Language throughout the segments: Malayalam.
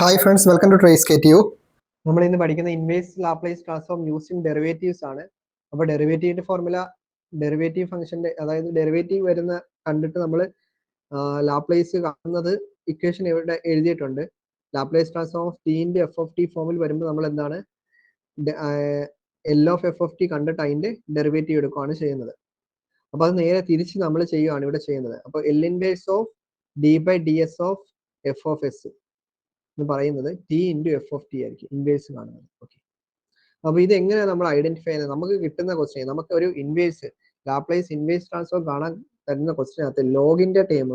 Hi friends, welcome to trace KTU. നമ്മൾ ഇന്ന് പഠിക്കുന്ന inverse Laplace transform using derivatives ആണ്. അപ്പോൾ ഡെറിവേറ്റീവിന്റെ ഫോർമുല ഡെറിവേറ്റീവ് ഫംഗ്ഷന്റെ അതായത് ഡെറിവേറ്റീവ് വരുന്ന കണ്ടിട്ട് നമ്മൾ ലാപ്ലേസ് കാണുന്നത് ഇക്വേഷൻ ഇവിടെ എഴുതിയിട്ടുണ്ട്. Laplace transform of t into F of T ഫോമിൽ വരുമ്പോൾ നമ്മൾ എന്താണ് L of F of T കണ്ടിട്ട് അതിന്റെ ഡെറിവേറ്റീവ് എടുക്കുകയാണ് ചെയ്യുന്നത്. അപ്പോൾ അത് നേരെ തിരിച്ച് നമ്മൾ ചെയ്യുകയാണ് ഇവിടെ ചെയ്യുന്നത്. അപ്പോൾ L inverse of d by D S of F of s എന്ന് പറയുന്നത് T into F of t ആയിരിക്കും ഇൻവേഴ്സ് കാണുന്നത്. ഓക്കെ, അപ്പൊ ഇത് എങ്ങനെയാണ് നമ്മൾ ഐഡന്റിഫൈ ചെയ്യുന്നത്? നമുക്ക് കിട്ടുന്ന ക്വസ്റ്റ്യൻ, നമുക്ക് ഒരു ഇൻവേഴ്സ് ലാപ്ലേസ് ഇൻവേഴ്സ് ട്രാൻസ്ഫോം കാണാൻ തരുന്ന ക്വസ്റ്റ്യനകത്ത് ലോഗിന്റെ ടേം,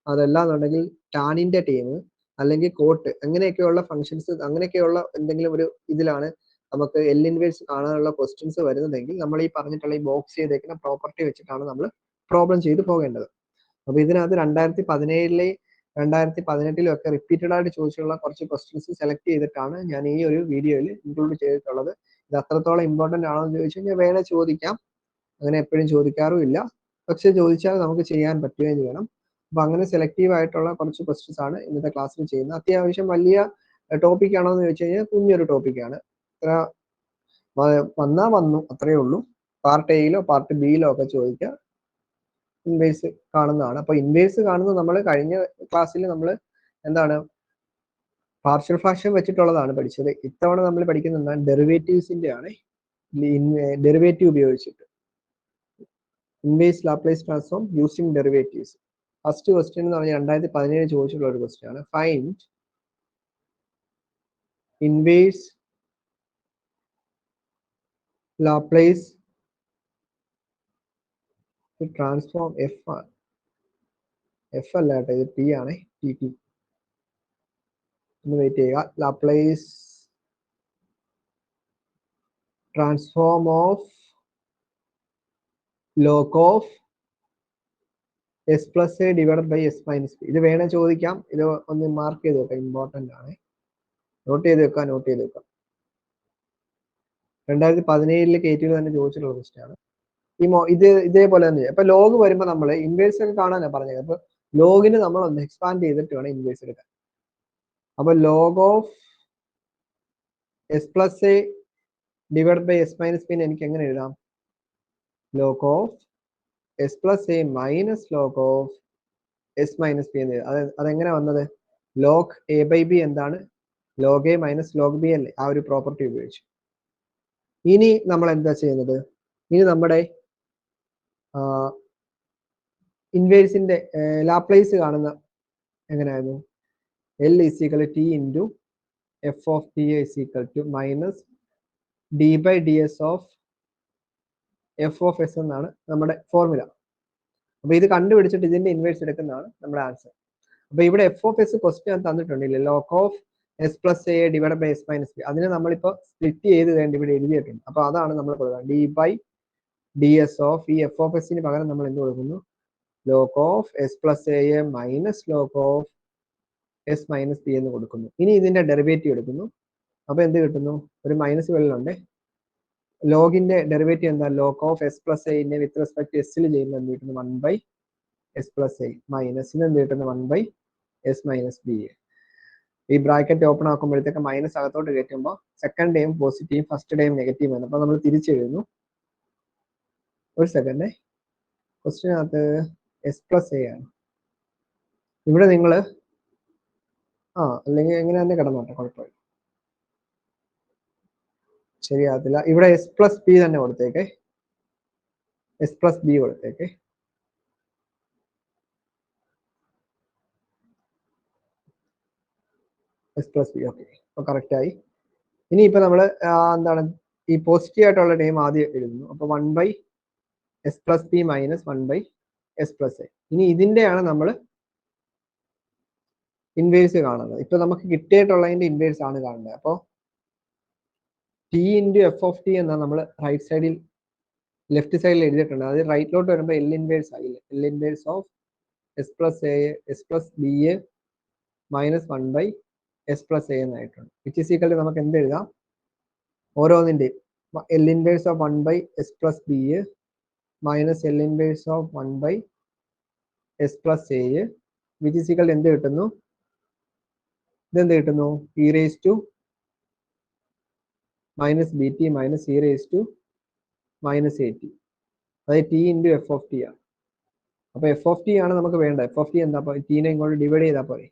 അതല്ലാന്നുണ്ടെങ്കിൽ ടാനിന്റെ ടേം, അല്ലെങ്കിൽ കോട്ട്, അങ്ങനെയൊക്കെയുള്ള ഫംഗ്ഷൻസ്, അങ്ങനെയൊക്കെയുള്ള എന്തെങ്കിലും ഒരു ഇതിലാണ് നമുക്ക് എൽ ഇൻവേഴ്സ് കാണാനുള്ള ക്വസ്റ്റ്യൻസ് വരുന്നതെങ്കിൽ നമ്മൾ ഈ പറഞ്ഞിട്ടുള്ള ഈ ബോക്സ് ചെയ്തേക്കുന്ന പ്രോപ്പർട്ടി വെച്ചിട്ടാണ് നമ്മൾ പ്രോബ്ലം ചെയ്ത് പോകേണ്ടത്. അപ്പൊ ഇതിനകത്ത് 2017 2018 ഒക്കെ റിപ്പീറ്റഡ് ആയിട്ട് ചോദിച്ചുള്ള കുറച്ച് ക്വസ്റ്റ്യൻസ് സെലക്ട് ചെയ്തിട്ടാണ് ഞാൻ ഈ ഒരു വീഡിയോയിൽ ഇൻക്ലൂഡ് ചെയ്തിട്ടുള്ളത്. ഇത് അത്രത്തോളം ഇമ്പോർട്ടന്റ് ആണോ എന്ന് ചോദിച്ചു കഴിഞ്ഞാൽ വേണേൽ ചോദിക്കാം, അങ്ങനെ എപ്പോഴും ചോദിക്കാറും ഇല്ല, പക്ഷെ ചോദിച്ചാൽ നമുക്ക് ചെയ്യാൻ പറ്റുകയും ചെയ്യണം. അപ്പൊ അങ്ങനെ സെലക്റ്റീവ് ആയിട്ടുള്ള കുറച്ച് ക്വസ്റ്റ്യൻസ് ആണ് ഇന്നത്തെ ക്ലാസ്സിൽ ചെയ്യുന്നത്. അത്യാവശ്യം വലിയ ടോപ്പിക് ആണോ എന്ന് ചോദിച്ചു കഴിഞ്ഞാൽ കുഞ്ഞൊരു ടോപ്പിക്കാണ്. ഇത്ര വന്നു അത്രയേ ഉള്ളൂ. പാർട്ട് എയിലോ പാർട്ട് ബിയിലോ ഒക്കെ ചോദിക്കാം, ഇൻവേഴ്സ് കാണുന്നതാണ്. അപ്പൊ ഇൻവേഴ്സ് കാണുന്നത് നമ്മൾ കഴിഞ്ഞ ക്ലാസ്സിൽ നമ്മൾ എന്താണ് പാർഷ്യൽ ഫ്രാക്ഷൻ വെച്ചിട്ടുള്ളതാണ് പഠിച്ചത്. ഇത്തവണ നമ്മൾ പഠിക്കുന്ന ഡെറിവേറ്റീവ്സിന്റെ ആണ്. ഡെറിവേറ്റീവ് ഉപയോഗിച്ചിട്ട് inverse Laplace transform using derivatives. First question എന്ന് പറഞ്ഞാൽ 2017 ചോദിച്ചിട്ടുള്ള ഒരു ക്വസ്റ്റ്യൻ ആണ്. Find inverse Laplace transform f ആണ്. എഫ് അല്ല കേട്ടോ, ഇത് ടി ആണ്. ടി ടി ഒന്ന് വെയിറ്റ് ചെയ്യുക. Laplace transform of log of S plus A divide by S minus b. ഇത് വേണേ ചോദിക്കാം, ഇത് ഒന്ന് മാർക്ക് ചെയ്ത് വെക്കാം, ഇമ്പോർട്ടന്റ് ആണ്. നോട്ട് ചെയ്ത് വെക്കാം. 2017 KTU തന്നെ ചോദിച്ചിട്ടുള്ള ക്വസ്റ്റ്യൻ ആണ്. ഇതേപോലെ തന്നെ. അപ്പൊ ലോഗ് വരുമ്പോൾ നമ്മൾ ഇൻവേഴ്സ് ഒക്കെ കാണാനാണ് പറഞ്ഞത്. അപ്പൊ ലോഗിന് നമ്മൾ ഒന്ന് എക്സ്പാൻഡ് ചെയ്തിട്ട് വേണം ഇൻവേഴ്സ് എടുക്കാൻ. അപ്പൊ log of S plus A divide by S minus b എനിക്ക് എങ്ങനെ എഴുതാം? Log of S plus a minus log of s minus b എന്ന് എഴുതാം. അതെങ്ങനെ വന്നത്? ലോഗ് എ ബൈ ബി എന്താണ്? Log A minus log b അല്ലേ? ആ ഒരു പ്രോപ്പർട്ടി ഉപയോഗിച്ചു. ഇനി നമ്മൾ എന്താ ചെയ്യുന്നത്? ഇനി നമ്മുടെ ഇൻവേഴ്സിന്റെ ലാപ്ലേസ് കാണുന്ന എങ്ങനെയായിരുന്നു? L is equal t into F of t is equal to minus d by D S of F of s എന്നാണ് നമ്മുടെ ഫോർമുല. അപ്പൊ ഇത് കണ്ടുപിടിച്ചിട്ട് ഇതിന്റെ ഇൻവേഴ്സ് എടുക്കുന്നതാണ് നമ്മുടെ ആൻസർ. അപ്പൊ ഇവിടെ എഫ് ഓഫ് എസ് ക്വസ്റ്റ്യൻ തന്നിട്ടുണ്ടല്ലേ, log of S plus A divide by S minus B. അതിനെ നമ്മളിപ്പോ സ്പ്ലിറ്റ് ചെയ്ത് വേണ്ടി ഇവിടെ എഴുതിയിട്ടുണ്ട്. അപ്പൊ അതാണ് നമ്മൾ കൊടുക്കുന്നത്. D by D S of ഈ എഫ് ഓഫ് എസിന് പകരം നമ്മൾ എന്ത് കൊടുക്കുന്നു? Log of S plus a minus log of s minus b എന്ന് കൊടുക്കുന്നു. ഇനി ഇതിന്റെ ഡെറിവേറ്റീവ് എടുക്കുന്നു. അപ്പൊ എന്ത് കിട്ടുന്നു? ഒരു മൈനസ് വെള്ളുണ്ട്. ലോഗിന്റെ ഡെറിവേറ്റീവ് എന്താ? ലോഗ് ഓഫ് എസ് പ്ലസ് എന്നെ വിത്ത് റെസ്പെക്ട് എസിൽ ചെയ്യുമ്പോൾ എന്ത് കിട്ടുന്നു? 1 ബൈ എസ് പ്ലസ് എ മൈനസിന് എന്ത് കിട്ടുന്നു? 1 ബൈ എസ് മൈനസ് ബി. ഈ ബ്രാക്കറ്റ് ഓപ്പൺ ആക്കുമ്പോഴത്തേക്ക് മൈനസ് അകത്തോട്ട് കയറ്റുമ്പോൾ second time positive, first time negative ആണ്. അപ്പൊ നമ്മൾ തിരിച്ചെഴുതുന്നു. ഒരു സെക്കൻഡ്, ക്വസ്റ്റ്യനകത്ത് എസ് പ്ലസ് എ ആണ്. ഇവിടെ നിങ്ങൾ അല്ലെങ്കിൽ എങ്ങനെ തന്നെ കിടന്നോട്ടെ, കുഴപ്പമില്ല, ശരിയാകത്തില്ല. ഇവിടെ എസ് പ്ലസ് ബി തന്നെ കൊടുത്തേക്കെ, എസ് പ്ലസ് ബി കൊടുത്തേക്കെ. S plus B. ഓക്കെ, അപ്പൊ കറക്റ്റ് ആയി. ഇനി ഇപ്പൊ നമ്മള് എന്താണ് ഈ പോസിറ്റീവ് ആയിട്ടുള്ള ടൈം ആദ്യം എഴുതുന്നു. അപ്പൊ 1 by S plus b minus 1 by S plus a. ഇനി ഇതിന്റെയാണ് നമ്മൾ ഇൻവേഴ്സ് കാണുന്നത്. ഇപ്പൊ നമുക്ക് കിട്ടിയിട്ടുള്ളതിന്റെ ഇൻവേഴ്സ് ആണ് കാണുന്നത്. അപ്പോ T into F of T എന്നാണ് നമ്മൾ റൈറ്റ് സൈഡിൽ ലെഫ്റ്റ് സൈഡിൽ എഴുതിയിട്ടുണ്ട്. അത് റൈറ്റിലോട്ട് വരുമ്പോൾ എൽ ഇൻവേഴ്സ് ആയില്ലേ? L inverse of S plus A S plus B A minus 1 by S plus A എന്നായിട്ടുണ്ട്. വിച്ച് ഈസ് ഈക്വൽ ടു നമുക്ക് എന്ത് എഴുതാം? ഓരോന്നിന്റെയും L inverse of 1 by S plus B A minus L inverse of 1 by S plus A which is equal എന്ത് കിട്ടുന്നു? ഇതെന്ത് കിട്ടുന്നു? E raise to minus B T minus E raise to minus A T, അതായത് T into F of t ആണ്. അപ്പൊ എഫ് ഓഫ് ടി ആണ് നമുക്ക് വേണ്ടത്. എഫ് ഓഫ് ടി എന്താ ടീനെ ഇങ്ങോട്ട് ഡിവൈഡ് ചെയ്താൽ പോരെ.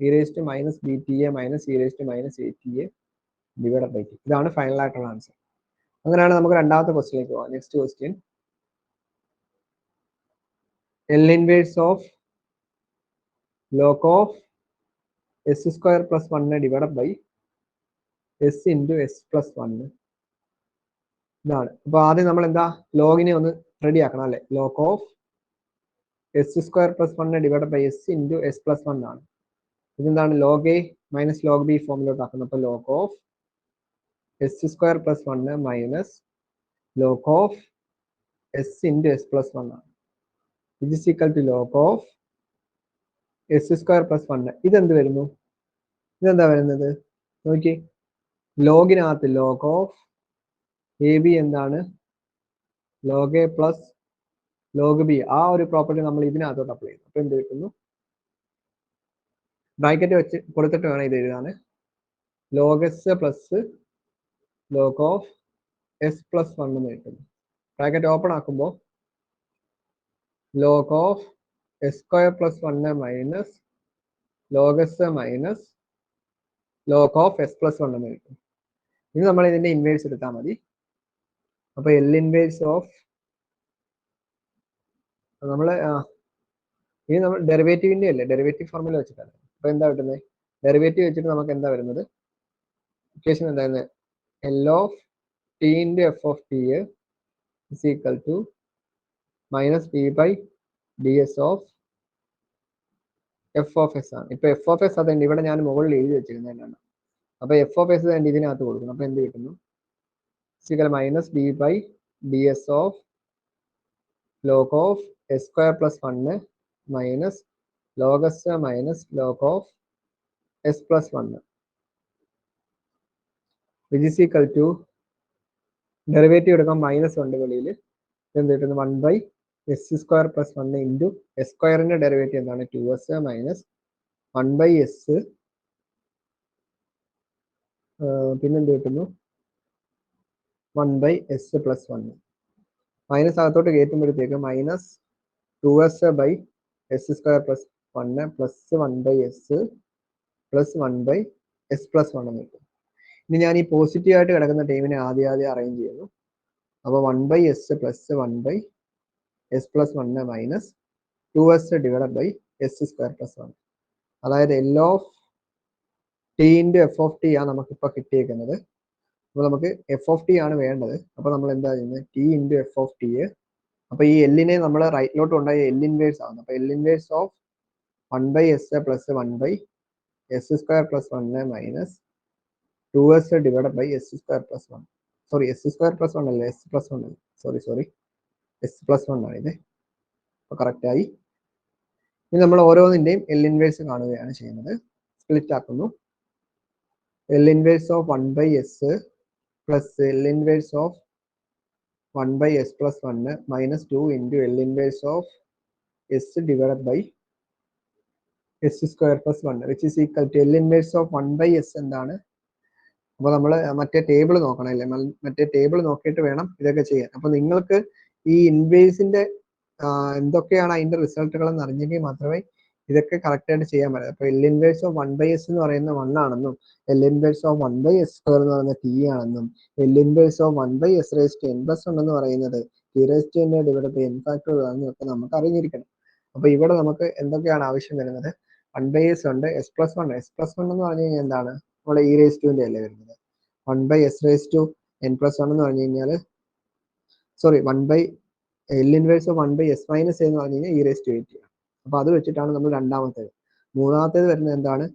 E raise to minus B t a minus E raise to minus A t a divide by t. ഇതാണ് ഫൈനൽ ആയിട്ടുള്ള ആൻസർ. അങ്ങനെയാണ് നമുക്ക് രണ്ടാമത്തെ ക്വസ്റ്റിലേക്ക് പോകാം. Next question, L inverse of log of S square plus 1 divide by S into S plus 1. ഇതാണ്. അപ്പൊ ആദ്യം നമ്മൾ എന്താ ലോഗിനെ ഒന്ന് റെഡി ആക്കണം അല്ലെ. Log of S square plus 1 divide by S into S plus 1 ആണ്. ഇതെന്താണ്? Log A minus log B ഫോമിലോട്ട് ആക്കുന്നത്. അപ്പൊ log of S square plus 1 minus log of S into S plus 1 ആണ്. ഇത് is equal to log of S square plus 1. ഇതെന്ത് വരുന്നു? ഇതെന്താ വരുന്നത്? നോക്കി, ലോഗിനകത്ത് ലോഗ് ഓഫ് എ ബി എന്താണ്? Log A plus log B. ആ ഒരു പ്രോപ്പർട്ടി നമ്മൾ ഇതിനകത്തോട്ട് അപ്ലൈ ചെയ്യുന്നു. അപ്പൊ എന്ത് കിട്ടുന്നു? ബ്രാക്കറ്റ് വെച്ച് കൊടുത്തിട്ട് വേണം ഇത് എഴുതാന്. Log S plus log of S plus 1 എന്ന് കിട്ടുന്നു. ബ്രാക്കറ്റ് ഓപ്പൺ ആക്കുമ്പോൾ log of S square plus 1 minus log s minus log of S plus 1 എന്ന് കിട്ടും. ഇനി നമ്മൾ ഇതിന്റെ ഇൻവേഴ്സ് എടുത്താൽ മതി. അപ്പൊ എൽ ഇൻവേഴ്സ് ഓഫ് നമ്മള് ഇനി നമ്മൾ ഡെറിവേറ്റീവിന്റെ അല്ലേ, ഡെറിവേറ്റീവ് ഫോർമുല വെച്ചിട്ടാണ്. അപ്പൊ എന്താ കിട്ടുന്നത്? ഡെറിവേറ്റീവ് വെച്ചിട്ട് നമുക്ക് എന്താ വരുന്നത്? ഇക്വേഷൻ എന്തായിരുന്നു? L of t into F of t is equal to minus p by D S of F of s ആണ്. ഇപ്പൊ എഫ് ഓഫ് എസ് അതുണ്ട്, ഇവിടെ ഞാൻ മുകളിൽ എഴുതി വെച്ചിരുന്നതാണ്. അപ്പൊ എഫ് ഓഫ് എസ് തന്നെ ഇതിനകത്ത് കൊടുക്കണം. അപ്പൊ എന്ത് കിട്ടുന്നു? Is minus d by D S of log of S square plus 1 minus log s minus log of S plus 1 which is equal to derivative എടുക്കാൻ മൈനസ് ഉണ്ട് വെളിയിൽ. എന്ത് കിട്ടുന്നു? 1 by S square plus 1 into s സ്ക്വയറിന്റെ ഡെറിവേറ്റീവ് എന്താണ്? 2s മൈനസ് 1 ബൈ എസ്, പിന്നെന്ത് കിട്ടുന്നു? 1 ബൈ എസ് പ്ലസ് 1 മൈനസ് അകത്തോട്ട് കയറ്റുമ്പോഴത്തേക്ക് minus 2s by S square plus 1 plus 1 by S plus 1 by S plus 1 എന്ന് കിട്ടും. ഇനി ഞാൻ ഈ പോസിറ്റീവ് ആയിട്ട് കിടക്കുന്ന ടൈമിനെ ആദ്യം അറേഞ്ച് ചെയ്യുന്നു. അപ്പോൾ 1 by S plus 1 by S plus 1 minus 2s divide by S square plus 1. അതായത് L of t into F of t ആണ് നമുക്കിപ്പോൾ കിട്ടിയേക്കുന്നത്. അപ്പോൾ നമുക്ക് എഫ് ഓഫ് ടി ആണ് വേണ്ടത്. അപ്പോൾ നമ്മൾ എന്താ ചെയ്യുന്നത്? T into F of T. അപ്പോൾ ഈ എല്ലിനെ നമ്മൾ റൈറ്റിലോട്ട് കൊണ്ടുപോയി എൽ ഇൻവേഴ്സ് ആവുന്നു. അപ്പോൾ L inverse of 1 by S plus 1 by S square plus 1 minus 2s divide by S square plus 1. Sorry, s square plus 1 അല്ലേ, എസ് പ്ലസ് 1 അല്ലേ, സോറി എസ് പ്ലസ് 1 ആണ് ഇത്. അപ്പോൾ കറക്റ്റായി. ഇനി നമ്മൾ ഓരോന്നിൻ്റെയും എൽ ഇൻവേഴ്സ് കാണുകയാണ് ചെയ്യുന്നത്. സ്പ്ലിറ്റ് ആക്കുന്നു. L inverse of 1 by S plus L inverse of 1 by S plus 1 minus 2 into L inverse of s divide by S square plus 1 which is equal to L inverse of 1 by s എന്താണ്? അപ്പോൾ നമ്മൾ മറ്റേ ടേബിൾ നോക്കണം അല്ലേ, മറ്റേ ടേബിൾ നോക്കിയിട്ട് വേണം ഇതൊക്കെ ചെയ്യാൻ. അപ്പോൾ നിങ്ങൾക്ക് ഈ ഇൻവേഴ്സിന്റെ എന്തൊക്കെയാണ് അതിന്റെ റിസൾട്ടുകൾ എന്ന് അറിഞ്ഞെങ്കിൽ മാത്രമേ ഇതൊക്കെ കറക്റ്റ് ആയിട്ട് ചെയ്യാൻ പറ്റും. അപ്പോൾ L inverse of 1 by s എന്ന് പറയുന്ന 1 ആണെന്നും L inverse of 1 by S square എന്ന് പറയുന്നത് ടി ആണെന്നും L inverse of 1 by s raise to n plus 1 എന്ന് പറയുന്നത് t raise to n divide by n factorial ആണെന്നൊക്കെ നമുക്ക് അറിഞ്ഞിരിക്കണം. അപ്പോൾ ഇവിടെ നമുക്ക് എന്തൊക്കെയാണ് ആവശ്യം വരുന്നത്? 1 ബൈ എസ് ഉണ്ട്, എസ് പ്ലസ് 1. എസ് പ്ലസ് 1 എന്ന് പറഞ്ഞു കഴിഞ്ഞാൽ എന്താണ്? നമ്മുടെ ഇ റേസ് ടുവിന്റെ അല്ലേ വരുന്നത്. 1 by s raise to n plus 1 എന്ന് പറഞ്ഞു കഴിഞ്ഞാൽ sorry 1 by L inverse of 1 by S minus എന്ന് പറഞ്ഞു കഴിഞ്ഞാൽ ഇ റേസ് ടു 8 ആണ്. അപ്പോൾ അത് വെച്ചിട്ടാണ് നമ്മൾ രണ്ടാമത്തേത്. മൂന്നാമത്തേത് വരുന്നത് എന്താണ്?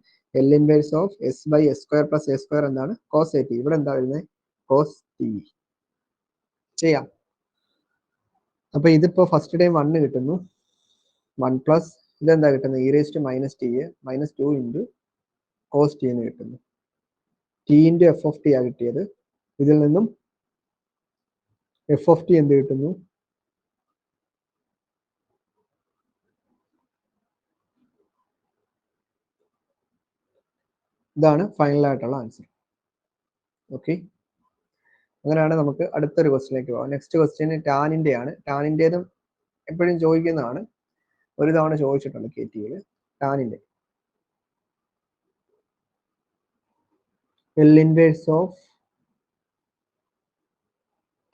L inverse of S by S square plus S square എന്താണ്? Cos A T. ഇവിടെ എന്താ വരുന്നത്? Cos T. ചെയ്യാം. അപ്പൊ ഇതിപ്പോ ഫസ്റ്റ് ടൈം 1 കിട്ടുന്നു. 1 പ്ലസ് ഇതെന്താ കിട്ടുന്നത്? E raise to minus t minus 2 into cos t എന്ന് കിട്ടുന്നു. T into F of t ആ കിട്ടിയത്. ഇതിൽ നിന്നും എഫ് ഓഫ് ടി എന്ത് കിട്ടുന്നു? ഇതാണ് ഫൈനൽ ആയിട്ടുള്ള ആൻസർ. ഓക്കെ, അങ്ങനെയാണ് നമുക്ക് അടുത്തൊരു ക്വസ്റ്റിലേക്ക് പോകാം. നെക്സ്റ്റ് ക്വസ്റ്റ്യൻ ടാനിന്റെ ആണ്. ടാനിന്റേതും എപ്പോഴും ചോദിക്കുന്നതാണ്, ഒരു തവണ ചോദിച്ചിട്ടുണ്ട് KTയിൽ. ടാനിന്റെ L inverse of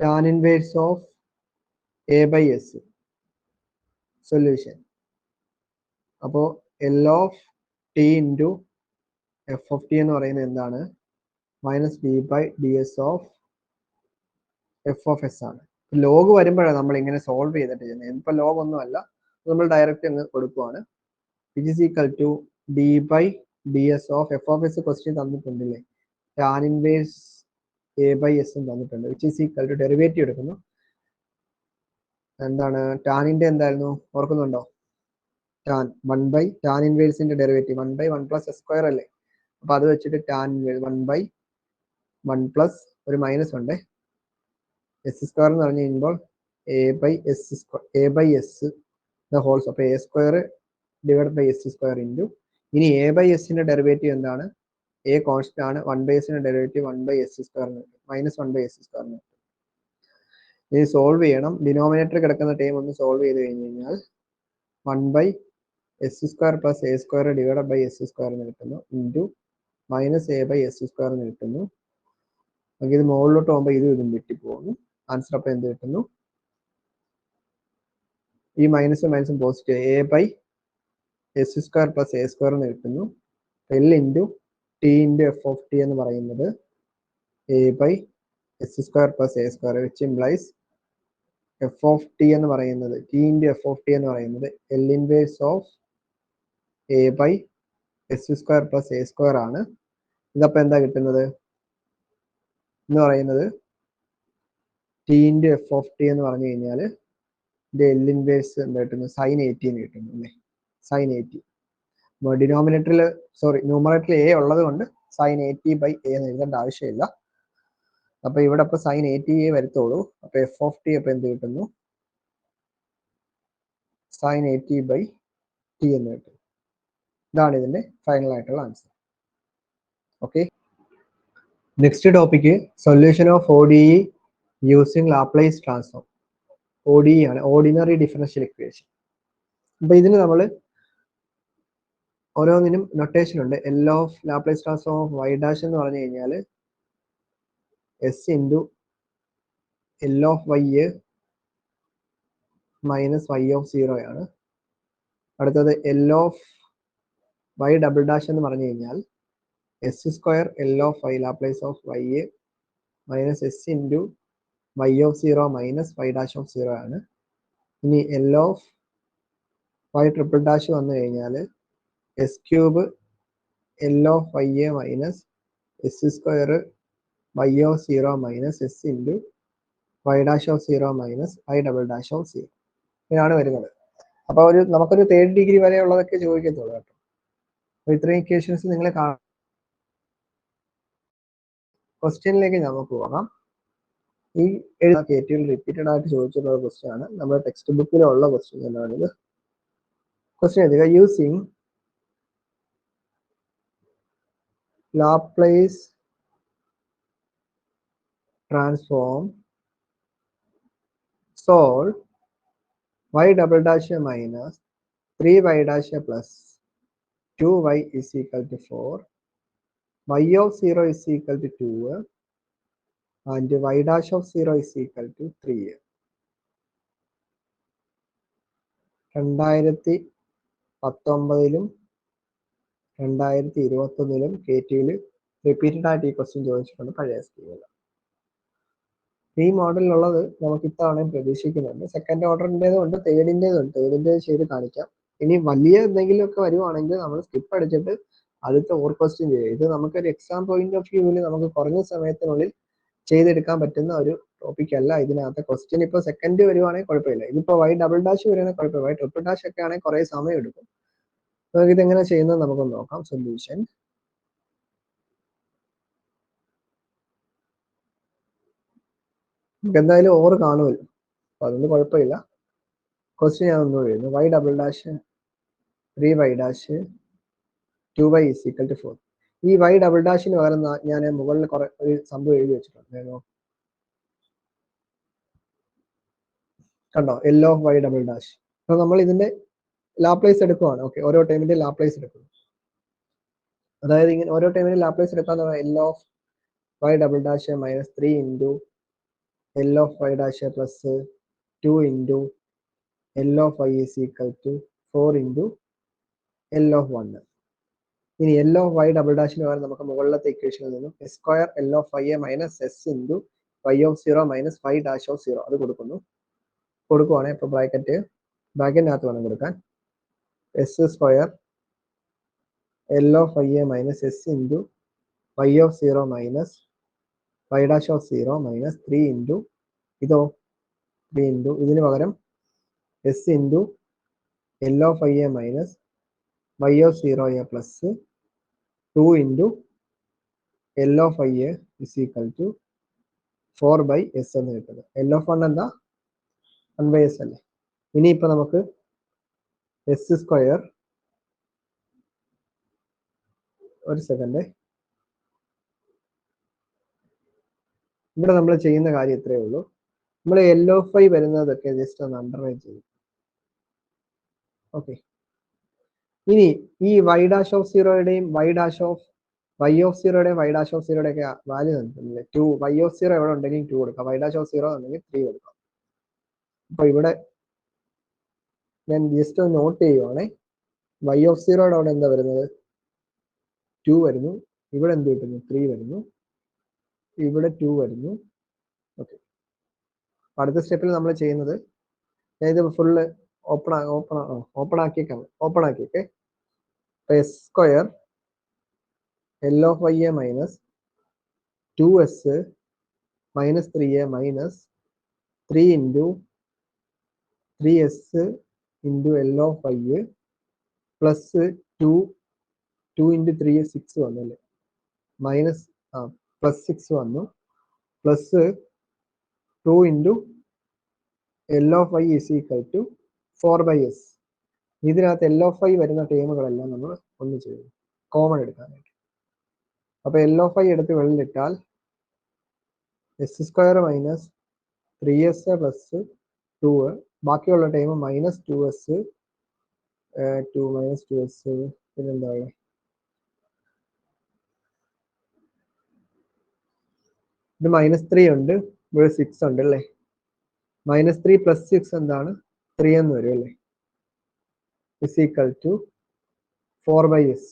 tan inverse of A by S solution. അപ്പോൾ L of t into F of T എന്ന് പറയുന്നത് എന്താണ്? Minus d by D S of F of s ആണ്. ലോഗ് വരുമ്പോഴാണ് നമ്മൾ ഇങ്ങനെ സോൾവ് ചെയ്തിട്ട് ചെയ്യുന്നത്. ഇപ്പൊ ലോഗ് ഒന്നും അല്ല, നമ്മൾ ഡയറക്റ്റ് അങ്ങ് കൊടുക്കുവാണ്. Which is equal to D by D S of F of S question തന്നിട്ടുണ്ടല്ലേ, ടാൻ ഇൻവേഴ്സ് എ ബൈ എസും തന്നിട്ടുണ്ട്. Which is equal to derivative എടുക്കുന്നു. എന്താണ് ടാനിന്റെ എന്തായിരുന്നു ഓർക്കുന്നുണ്ടോ? ടാൻ 1 ബൈ ടാൻ ഇൻവേഴ്സിന്റെ derivative 1 by 1 plus S square അല്ലേ. അപ്പൊ അത് വെച്ചിട്ട് ടാൻ ഇൻവേഴ്സ് 1 ബൈ 1 പ്ലസ് ഒരു മൈനസ് ഉണ്ട് എസ് സ്ക്വയർ എന്ന് പറഞ്ഞു കഴിയുമ്പോൾ A by S square, A by S the whole's. അപ്പൊ A square divide by S square into, ഇനി എ ബൈ എസിന്റെ ഡെറിവേറ്റീവ് എന്താണ്? എ കോൺസ്റ്റന്റ് ആണ്. 1 ബൈ എസിന്റെ ഡെറിവേറ്റീവ് 1 ബൈ എസ് സ്ക്വയറിന് മൈനസ് 1 ബൈ എസ് സ്ക്വയറിന്. ഇനി സോൾവ് ചെയ്യണം. ഡിനോമിനേറ്റർ കിടക്കുന്ന ടൈം ഒന്ന് സോൾവ് ചെയ്ത് കഴിഞ്ഞ് കഴിഞ്ഞാൽ 1 by S square plus A square divide by S square എന്ന് കിട്ടുന്നു into minus a by S square എന്ന് കിട്ടുന്നു. നമുക്ക് ഇത് മുകളിലോട്ട് പോകുമ്പോൾ ഇതും വെട്ടിപ്പോകുന്നു. ആൻസർ അപ്പം എന്ത് കിട്ടുന്നു? ഈ മൈനസും മൈനസും positive, A by S square plus A square എന്ന് കിട്ടുന്നു. L into T into F of T എന്ന് പറയുന്നത് A by S square plus A square, which implies F of T എന്ന് പറയുന്നത് T into F of T എന്ന് പറയുന്നത് L inverse of A by S square plus A square ആണ്. ഇതപ്പോൾ എന്താ കിട്ടുന്നത് എന്ന് പറയുന്നത് T into F of T എന്ന് പറഞ്ഞു കഴിഞ്ഞാൽ ഇത് എൽ ഇൻവേഴ്സ് എന്താ കിട്ടുന്നത്? സൈൻ 80 എന്ന് കിട്ടുന്നു അല്ലേ, സൈൻ 80. ഡിനോമിനേറ്ററിൽ ന്യൂമറേറ്ററിൽ എ ഉള്ളത് കൊണ്ട് സൈൻ 80 ബൈ എ എന്ന് എഴുതേണ്ട ആവശ്യമില്ല. അപ്പൊ ഇവിടെ ഇപ്പൊ സൈൻ 80 വരത്തുള്ളൂ. അപ്പൊ എഫ് ഓഫ് ടി അപ്പൊ എന്ത് കിട്ടുന്നു? സൈൻ 80 ബൈ ടി എന്ന് കിട്ടും. ഇതാണ് ഇതിന്റെ ഫൈനൽ ആയിട്ടുള്ള answer. Okay, next topic solution of ODE using Laplace transform. ODE ആണ്, ഓർഡിനറി ഡിഫറൻഷ്യൽ ഇക്വേഷൻ. അപ്പൊ ഇതിന് നമ്മൾ ഓരോന്നിനും നൊട്ടേഷൻ ഉണ്ട്. L of Laplace transform of y dash എന്ന് പറഞ്ഞു കഴിഞ്ഞാൽ s into L of Y minus y of 0 ആണ്. അടുത്തത് L of y double dash എന്ന് പറഞ്ഞു കഴിഞ്ഞാൽ s square L of y Laplace of Y minus s into y of 0 minus y dash of 0 ആണ്. ഇനി L of y triple dash വന്നു കഴിഞ്ഞാൽ s cube L of Y minus S square y of 0 minus s into y dash of 0 minus y double dash of 0. ഇതാണ് വരുന്നത്. അപ്പോൾ നമുക്കൊരു 3rd ഡിഗ്രി വരെ ഉള്ളതൊക്കെ ചോദിക്കത്തുള്ളൂ കേട്ടോ. അപ്പോൾ ഇത്രയും ഇക്വേഷൻസ് നിങ്ങൾ ക്വസ്റ്റ്യനിലേക്ക് നമുക്ക് പോകാം. ഈ KTയിൽ റിപ്പീറ്റഡ് ആയിട്ട് ചോദിച്ചിട്ടുള്ള ക്വസ്റ്റ്യൻ ആണ്. നമ്മുടെ ടെക്സ്റ്റ് ബുക്കിലുള്ള ക്വസ്റ്റ്യൻ തന്നെയാണിത്. ക്വസ്റ്റ്യൻ എഴുതുക. Using Laplace transform solve y double dash minus 3y dash plus 2y is equal to 4, y of 0 is equal to 2 and y dash of 0 is equal to 3. 2019ലും 2021ലും KTയിൽ repeated ആയിട്ട് ഈ ക്വസ്റ്റ്യൻ ചോദിച്ചിട്ടുണ്ട് പഴയ സ്കീമിൽ. ഈ മോഡലിലുള്ളത് നമുക്ക് ഇത്തവണയും പ്രതീക്ഷിക്കുന്നുണ്ട്. സെക്കൻഡ് ഓർഡറിൻ്റെതുണ്ട്, തേർഡിൻ്റെതുണ്ട്. തേർഡിൻ്റെത് ചെയ്ത് കാണിക്കാം. ഇനി വലിയ എന്തെങ്കിലുമൊക്കെ വരുവാണെങ്കിൽ നമ്മൾ സ്കിപ്പ് അടിച്ചിട്ട് അടുത്ത ഓർ ക്വസ്റ്റ്യൻ ചെയ്യുക. ഇത് നമുക്കൊരു എക്സാം പോയിന്റ് ഓഫ് വ്യൂവിൽ നമുക്ക് കുറഞ്ഞ സമയത്തിനുള്ളിൽ ചെയ്തെടുക്കാൻ പറ്റുന്ന ഒരു ടോപ്പിക് അല്ല. ഇതിനകത്ത് ക്വസ്റ്റ്യൻ ഇപ്പോൾ സെക്കൻഡ് വരുവാണെങ്കിൽ കുഴപ്പമില്ല. ഇതിപ്പോൾ വൈ ഡബിൾ ഡാഷ് വരുവാണെങ്കിൽ കുഴപ്പമില്ല. വൈ ട്രിപ്പിൾ ഡാഷ് ഒക്കെ ആണെങ്കിൽ കുറേ സമയം എടുക്കും. നമുക്ക് ഇതെങ്ങനെ ചെയ്യുന്നത് നമുക്കൊന്ന് നോക്കാം. സൊല്യൂഷൻ നമുക്ക് എന്തായാലും ഓർ കാണുമല്ലോ, അപ്പൊ അതുകൊണ്ട് കുഴപ്പമില്ല. ക്വസ്റ്റ്യൻ ഞാൻ ഒന്നും എഴുതുന്നു. Y double dash 3y dash 2y is equal to 4. ഈ വൈ ഡബിൾ ഡാഷിന് പകരം ഞാൻ മുകളിൽ ഒരു സംഭവം എഴുതി വെച്ചിട്ടുണ്ട്. കണ്ടോ, L of y double dash. അപ്പൊ നമ്മൾ ഇതിന്റെ ലാപ്ലേസ് എടുക്കുവാണ്. ഓക്കെ, ഓരോ ടൈമിന്റെ ലാപ്ലേസ് എടുക്കുന്നു. അതായത് ഇങ്ങനെ ഓരോ ടൈമിന്റെ ലാപ്ലേസ് എടുക്കാന്ന് പറഞ്ഞാൽ L of y double dash minus 3 into L of y dash plus 2 into L of Y is equal to 4 into L of 1. ഇനി എൽ ഓഫ് വൈ ഡബിൾ ഡാഷിന് പകരം നമുക്ക് മുകളിലത്തെ ഇക്വേഷനിൽ നിന്നും s square L of Y minus s into y of 0 minus y dash of 0 അത് കൊടുക്കുവാണെങ്കിൽ ഇപ്പൊ ബ്രാക്കറ്റിനകത്ത് വേണം കൊടുക്കാൻ. S square L of Y minus s into y of 0 minus y dash of 0 minus 3 into ഇതോ 3 ഇൻറ്റു ഇതിന് പകരം s into L of Y minus y of 0 plus 2 into L of y is equal to 4 by s എന്ന് കിട്ടുന്നത്. എൽ ഓഫ് 1 എന്താ 1 ബൈ എസ് അല്ലേ. ഇനിയിപ്പോ നമുക്ക് എസ് സ്ക്വയർ, ഒരു സെക്കൻഡ്, ഇവിടെ നമ്മൾ ചെയ്യുന്ന കാര്യം ഇത്രയേ ഉള്ളൂ. നമ്മൾ എൽ ഓഫ് വൈ വരുന്നതൊക്കെ ജസ്റ്റ് ഒന്ന് അണ്ടർലൈൻ ചെയ്യും. ഓക്കെ, ഇനി ഈ വൈ ഡാഷ് ഓഫ് 0യുടെയും വൈ ഓഫ് 0യുടെയും വൈ ഡാഷ് ഓഫ് 0യുടെ ഒക്കെ വാല്യൂ തന്നിട്ടില്ലേ. 2 വൈ ഓഫ് 0 എവിടെ ഉണ്ടെങ്കിൽ 2 കൊടുക്കാം, വൈ ഡാഷ് ഓഫ് 0 ഉണ്ടെങ്കിൽ 3 കൊടുക്കാം. അപ്പൊ ഇവിടെ ഞാൻ ജസ്റ്റ് ഒന്ന് നോട്ട് ചെയ്യുവാണേ. വൈ ഓഫ് 0യുടെ അവിടെ എന്താ വരുന്നത്, 2 വരുന്നു. ഇവിടെ എന്ത് കിട്ടുന്നു, 3 വരുന്നു. ഇവിടെ 2 വരുന്നു. ഓക്കെ, അടുത്ത സ്റ്റെപ്പിൽ നമ്മൾ ചെയ്യുന്നത്, ഇത് ഫുള്ള് ഓപ്പൺ ആക്കിയേക്കെ S square L of Y minus 2s minus 3a minus 3 into 3s into L of Y plus 2 into 3 6 വന്നു അല്ലേ, മൈനസ് പ്ലസ് 6 വന്നു, plus 2 into L of Y is equal to 4 by S. ഇതിനകത്ത് എൽ ഓഫ് വൈ വരുന്ന ടേമുകളെല്ലാം നമ്മൾ ഒന്ന് ചെയ്യും, കോമൺ എടുക്കാനായിട്ട്. അപ്പൊ എൽ ഓഫ് വൈ എടുത്ത് വെളിയിലിട്ടാൽ S square minus 3s plus 2, ബാക്കിയുള്ള time minus 2s 2 minus 2s, പിന്നെന്താ ഇത് മൈനസ് 3 ഉണ്ട്, ഇവിടെ 6 ഉണ്ട് അല്ലേ. മൈനസ് 3 പ്ലസ് 6 എന്താണ് 3 എന്ന് വരും അല്ലേ, is equal to 4 by s.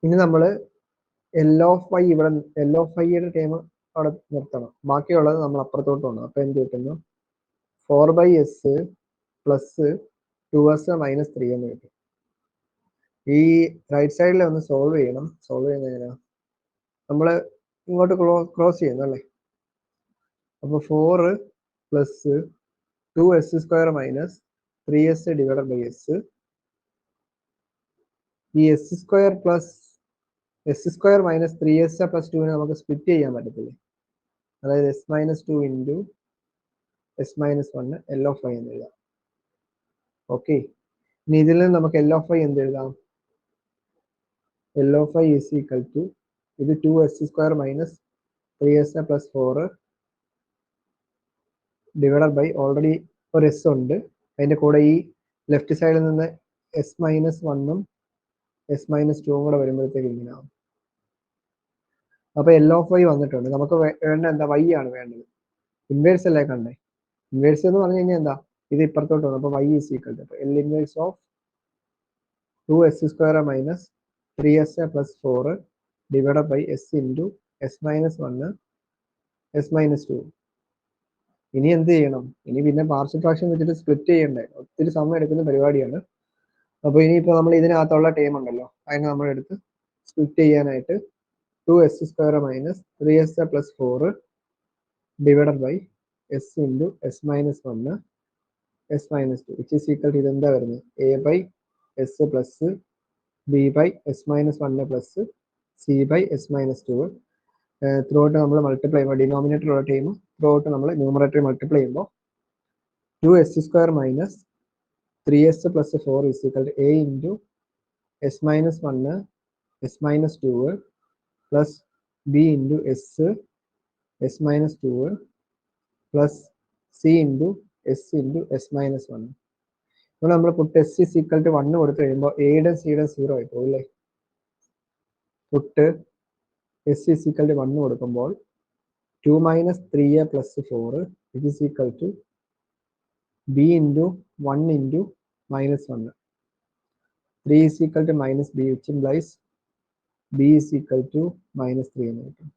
ഇനി നമ്മൾ എൽ ഓഫ് വൈ ഇവിടെ എൽ ഓഫ് വൈയുടെ ടൈം അവിടെ നിർത്തണം, ബാക്കിയുള്ളത് നമ്മൾ അപ്പുറത്തോട്ട് പോകണം. അപ്പൊ എന്ത് കിട്ടുന്നു, 4 by S plus 2s minus 3 എന്ന് കിട്ടും. ഈ റൈറ്റ് സൈഡിൽ ഒന്ന് സോൾവ് ചെയ്യണം. സോൾവ് ചെയ്യുന്നതിനാ നമ്മൾ ഇങ്ങോട്ട് ക്രോസ് ചെയ്യുന്നു അല്ലേ. അപ്പൊ 4 plus 2s square minus 3s divided by S. ഈ S square plus S square minus 3s plus 2 നമുക്ക് സ്പ്ലിറ്റ് ചെയ്യാൻ പറ്റത്തില്ലേ. അതായത് S minus 2 into S minus 1 L of Y എന്ന് എഴുതാം. ഓക്കെ, ഇനി ഇതിൽ നിന്ന് നമുക്ക് എൽ ഓഫ് വൈ എന്ത് എഴുതാം, L of Y is equal to ഇത് 2s square minus 3s plus 4 divided by already ഒരു എസ് ഉണ്ട്, അതിന്റെ കൂടെ ഈ ലെഫ്റ്റ് സൈഡിൽ നിന്ന് എസ് മൈനസ് 1ഉം എസ് മൈനസ് 2ഉം കൂടെ വരുമ്പോഴത്തേക്ക് ഇങ്ങനെ ആവും. അപ്പൊ എൽ ഓഫ് വൈ വന്നിട്ടുണ്ട്. നമുക്ക് വേണ്ട എന്താ, വൈ ആണ് വേണ്ടത്. ഇൻവേഴ്സ് അല്ലേ കണ്ടേ. ഇൻവേഴ്സ് എന്ന് പറഞ്ഞു കഴിഞ്ഞാൽ എന്താ, ഇത് ഇപ്പുറത്തോട്ട് വന്നു. അപ്പൊ y is equal to L inverse of 2s square minus 3s plus 4 divided by S into S minus 1 s minus 2. ഇനി എന്ത് ചെയ്യണം, ഇനി പിന്നെ പാർഷ്യൽ ഫ്രാക്ഷൻ വെച്ചിട്ട് സ്പ്ലിറ്റ് ചെയ്യണ്ടേ, ഒത്തിരി സമയം എടുക്കുന്ന പരിപാടിയാണ്. അപ്പൊ ഇനിയിപ്പോ നമ്മൾ ഇതിനകത്തുള്ള ടൈം ഉണ്ടല്ലോ, അതിനെ നമ്മൾ എടുത്ത് സ്പ്ലിറ്റ് ചെയ്യാനായിട്ട് 2s square minus 3s plus 4 divided by S into S minus 1 s minus 2 which is equal to ഇതെന്താ വരുന്നത്, a by S plus b by S minus 1 plus c by S minus 2. Throughout നമ്മൾ മൾട്ടിപ്ലൈ ചെയ്യുമ്പോൾ ഡിനോമിനേറ്ററുള്ള ടൈം ത്രൂ ഔട്ട് നമ്മൾ ന്യൂമറേറ്റർ മൾട്ടിപ്ലൈ ചെയ്യുമ്പോൾ 2s square minus 3s plus 4 is equal to a into s minus 1 s minus 2 plus b into s minus 2 plus c into s minus 1. ഇപ്പോൾ നമ്മൾ puttu s is equal to 1 കൊടുത്തു കഴിയുമ്പോൾ എയുടെ സിയുടെ 0 ആയി പോകും അല്ലേ? Puttu s is equal to 1 കൊടുക്കുമ്പോൾ 2 minus 3a plus 4 it is equal to b into 1 into minus 1. 3 is equal to minus b, which implies b is equal to minus 3 എന്ന് കിട്ടും.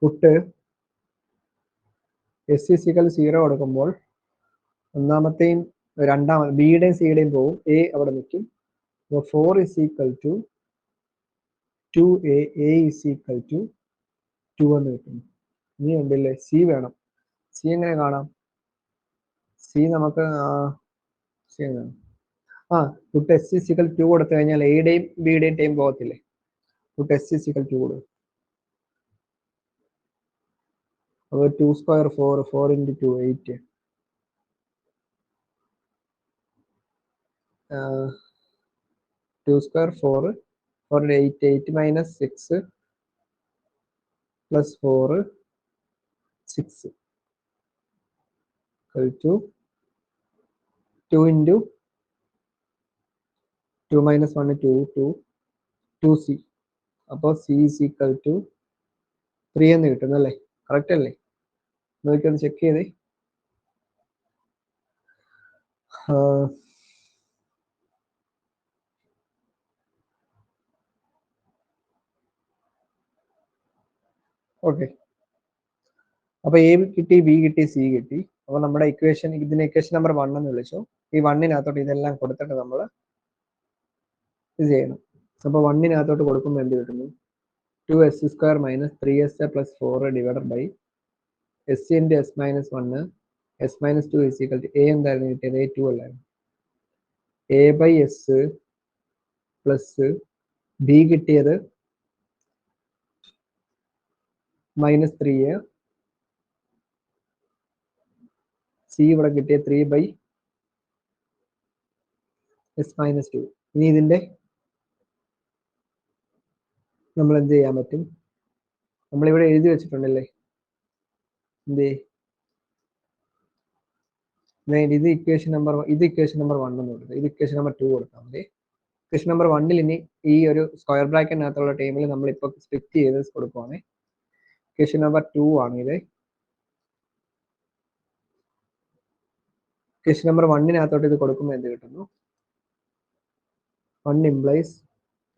Puttu s is equal to 0 കൊടുക്കുമ്പോൾ ഒന്നാമത്തെയും രണ്ടാമത് ബിയുടെയും സിയുടെയും പോവും, എ അവിടെ നിൽക്കും. അപ്പോൾ 4 is equal to 2a, a is equal to 2 എന്ന് കിട്ടും. ഇനി ഉണ്ടല്ലേ സി വേണം. സി എങ്ങനെ കാണാം? സി നമുക്ക് സി എങ്ങനെ put S is equal to 2 കൊടുത്തു കഴിഞ്ഞാൽ എയുടെയും ബിയുടെയും ടൈം പോകത്തില്ലേ? Put S is equal to 2 കൊടുക്കും. അപ്പോൾ 2 square 4, 4 into 2 8. 2 square 4, 4 8, 8 minus 6 plus 4 6 equal to 2 into 2 minus 1 2 2 2c. അപ്പോൾ c is equal to 3 എന്ന് കിട്ടുന്നു അല്ലേ? കറക്റ്റ് അല്ലേ? നോക്കിയൊന്ന് ചെക്ക് ചെയ്തേ. ഓക്കെ, അപ്പൊ എ കിട്ടി, ബി കിട്ടി, സി കിട്ടി. അപ്പൊ നമ്മുടെ ഇക്വേഷൻ, ഇതിന് ഇക്വേഷൻ നമ്പർ 1 എന്ന് വിളിച്ചു. ഈ 1-നകത്തോട്ട് ഇതെല്ലാം കൊടുത്തിട്ട് നമ്മൾ ഇത് ചെയ്യണം. അപ്പൊ 1-നകത്തോട്ട് കൊടുക്കുമ്പോൾ എന്ത് കിട്ടുന്നു? 2s square minus 3s plus 4 divided by s into s minus 1 s minus 2 is equal to a എന്തായിരുന്നു കിട്ടിയത്? a 2 അല്ലായിരുന്നു. a by s plus b കിട്ടിയത് മൈനസ് 3a, സി ഇവിടെ കിട്ടിയ 3 by s minus 2. ഇനി ഇതിന്റെ നമ്മൾ എന്ത് ചെയ്യാൻ പറ്റും? നമ്മളിവിടെ എഴുതി വെച്ചിട്ടുണ്ടല്ലേ എന്തേ? ഇത് ഇക്വേഷൻ നമ്പർ 1 എന്ന് കൊടുക്കുക, ഇത് ഇക്വേഷൻ നമ്പർ 2 കൊടുത്താൽ മതി. ഇക്വേഷൻ നമ്പർ 1-ൽ ഇനി ഈ ഒരു സ്ക്വയർ ബ്രാക്കറ്റിനകത്തുള്ള ടൈമിൽ നമ്മളിപ്പോൾ സ്പ്ലിറ്റ് ചെയ്ത് കൊടുക്കുവാണ്. ഇക്വേഷൻ നമ്പർ 2 ആണ് ഇത്. ഇക്വേഷൻ നമ്പർ 1-നകത്തോട്ട് ഇത് കൊടുക്കുമ്പോൾ എന്ത് കിട്ടുന്നു? 1 implies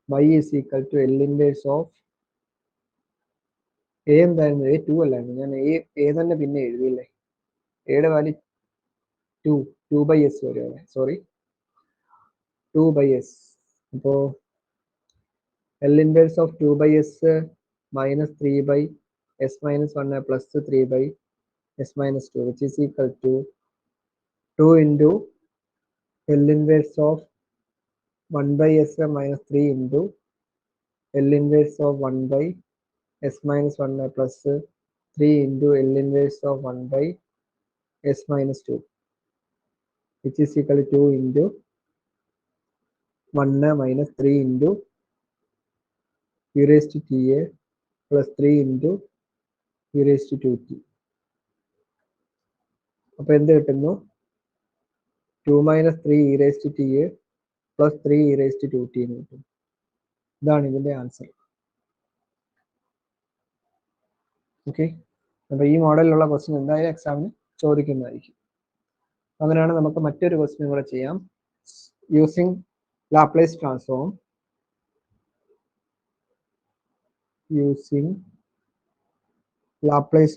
y is equal to L inverse of a എന്തായിരുന്നു? a 2 അല്ലായിരുന്നു. ഞാൻ a തന്നെ പിന്നെ എഴുതിയില്ലേ? എയുടെ വാല്യൂ 2 by s വരും. Sorry, 2 by s. അപ്പോൾ L inverse of 2 by s minus 3 by s minus 1 plus 3 by s minus 2, which is equal to 2 into L inverse of 1 by s minus 3 into L inverse of 1 by s minus 1 plus 3 into L inverse of 1 by s minus 2, which is equal to 2 into 1 minus 3 into e raised to ta plus 3 into e raised to 2t. അപ്പോൾ എന്ത് കിട്ടുന്നു? 2 minus 3 e raised to ta plus 3 e raised to 2t എന്ന് കിട്ടും. ഇതാണ് ഇതിന്റെ ആൻസർ. ഓക്കെ, അപ്പൊ ഈ മോഡലിലുള്ള ക്വസ്റ്റ്യൻ എന്തായാലും എക്സാമിന് ചോദിക്കുന്നതായിരിക്കും. അങ്ങനെയാണ് നമുക്ക് മറ്റൊരു ക്വസ്റ്റ്യൻ കൂടെ ചെയ്യാം. Using Laplace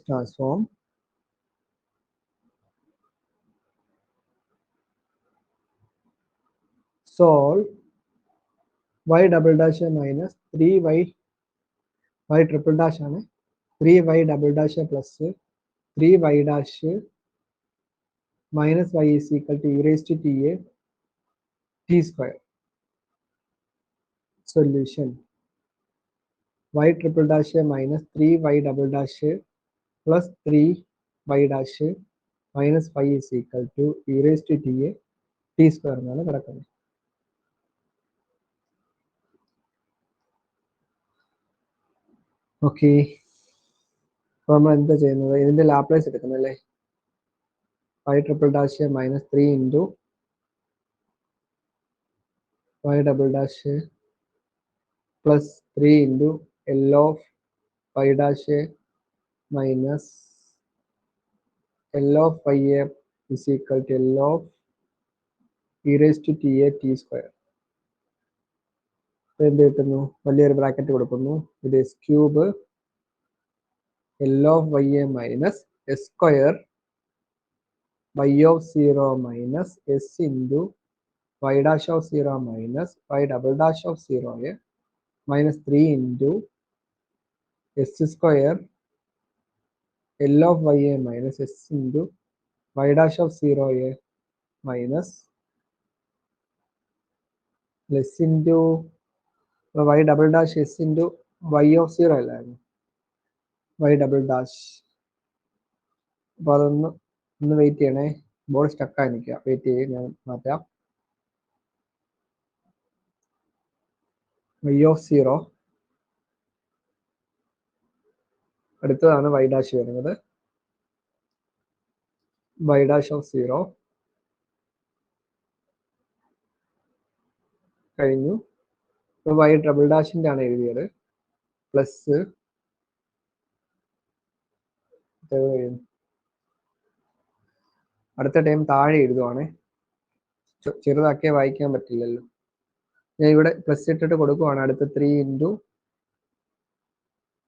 transform, solve y double dash minus 3y triple dash ആണ് 3y double dash plus 3y dash minus y is equal to e raised to ta t square. Solution: y triple dash minus 3y double dash plus 3y dash minus y is equal to e raised to ta t square എന്നാണ് കിടക്കുന്നത്. ഓക്കെ, അപ്പോൾ നമ്മൾ എന്താ ചെയ്യുന്നത്, ഇതിന്റെ ലാപ്ലേസ് എടുക്കുന്നല്ലേ. y triple dash minus 3 into y double dash plus 3 into L of y dash minus L of y is equal to L of E raise to T A T square. എന്ത് കിട്ടുന്നു, വലിയൊരു ബ്രാക്കറ്റ് കൊടുക്കുന്നു. ഇത് S cube L of Y A minus S square y of 0 minus s into y dash of 0 minus y double dash of 0 minus 3 into s square L of y minus s into y dash of 0 minus less into y double dash s into y of 0 അല്ലായിരുന്നു, y double dash. അപ്പോൾ ഒന്ന് വെയിറ്റ് ചെയ്യണേ, ബോർഡ് സ്റ്റക്കായി നിൽക്കുക, വെയിറ്റ് ചെയ്ത് ഞാൻ മാറ്റാം. y of 0 അടുത്തതാണ് y ഡാഷ് വരുന്നത്, y dash of 0 കഴിഞ്ഞു. ഇപ്പോൾ y ഡബിൾ ഡാഷിൻ്റെ ആണ് എഴുതിയത്, പ്ലസ് അടുത്ത ടൈം താഴെ എഴുതുവാണേ, ചെറുതാക്കിയേ വായിക്കാൻ പറ്റില്ലല്ലോ. ഞാൻ ഇവിടെ പ്ലസ് ഇട്ടിട്ട് കൊടുക്കുവാണ്. അടുത്ത 3 ഇൻറ്റു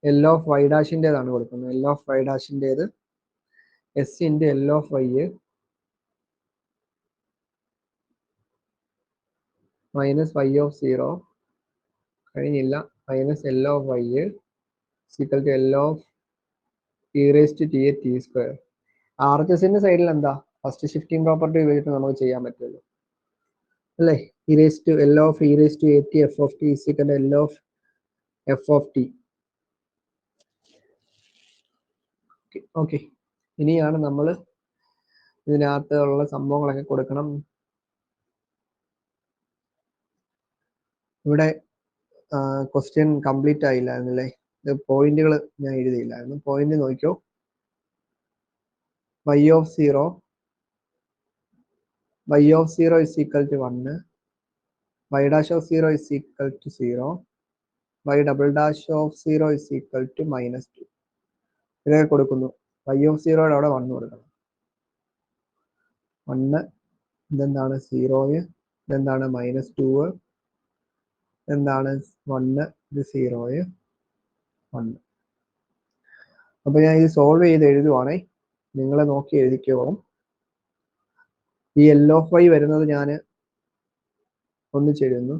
എൽ ഓഫ് വൈ ഡാഷിൻ്റെതാണ് കൊടുക്കുന്നത്. എൽ ഓഫ് വൈ ഡാഷിൻ്റേത് s into L of Y minus y of 0 കഴിഞ്ഞില്ല, minus L of y is equal to L of E raise to T A T square. R H എസിന്റെ സൈഡിൽ എന്താ, ഫസ്റ്റ് ഷിഫ്റ്റിംഗ് പ്രോപ്പർട്ടി ഉപയോഗിച്ചിട്ട് നമുക്ക് ചെയ്യാൻ പറ്റുമല്ലോ അല്ലേ. E raise to L of E raise to a t f of t is equal to L of F of t. Okay, ഇനിയാണ് നമ്മൾ ഇതിനകത്തുള്ള സംഭവങ്ങളൊക്കെ കൊടുക്കണം. ഇവിടെ ക്വസ്റ്റ്യൻ കംപ്ലീറ്റ് ആയില്ലായിരുന്നല്ലേ, ഇത് പോയിന്റുകൾ ഞാൻ എഴുതിയില്ലായിരുന്നു. പോയിന്റ് നോക്കിയോ, y of 0 is equal to 1, y dash of 0 is equal to 0, y double dash of 0 is equal to minus 2. ഇതൊക്കെ കൊടുക്കുന്നു. y of 0 അവിടെ 1 കൊടുക്കണം. 1 ഇതെന്താണ് 0, ഇതെന്താണ് മൈനസ് 2, എന്താണ് 1, ഇത് 0, 1. അപ്പൊ ഞാൻ ഇത് സോൾവ് ചെയ്ത് എഴുതുവാണേ, നിങ്ങൾ നോക്കി എഴുതിക്കോളും. ഈ എൽ ഓഫ് വൈ വരുന്നത് ഞാൻ ഒന്നിച്ചെഴുതുന്നു.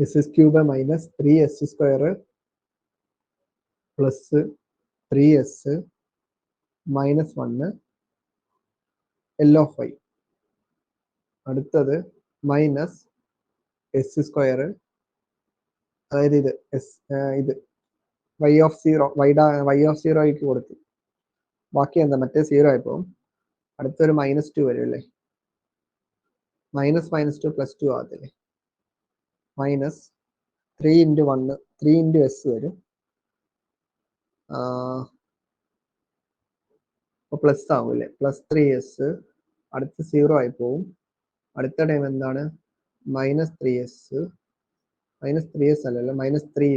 S s cube minus 3s square plus 3s minus 1 L of y. അടുത്തത് മൈനസ് എസ് സ്ക്വയർ, അതായത് ഇത് ഇത് വൈ ഓഫ് 0 വൈ ഓഫ് 0ക്ക് കൊടുത്തു, ബാക്കി എന്താ മറ്റേ 0 ആയിപ്പോവും. അടുത്തൊരു മൈനസ് 2 വരും അല്ലേ, മൈനസ് 2 പ്ലസ് 2 ആകത്തില്ലേ, മൈനസ് 3 ഇൻറ്റു 1 3 ഇൻറ്റു എസ് വരും, അപ്പോൾ പ്ലസ് ആവും പ്ലസ് 3s. അടുത്ത 0 ആയി പോവും. അടുത്ത ടൈം എന്താണ്, മൈനസ് 3s അല്ലല്ലോ, മൈനസ് 3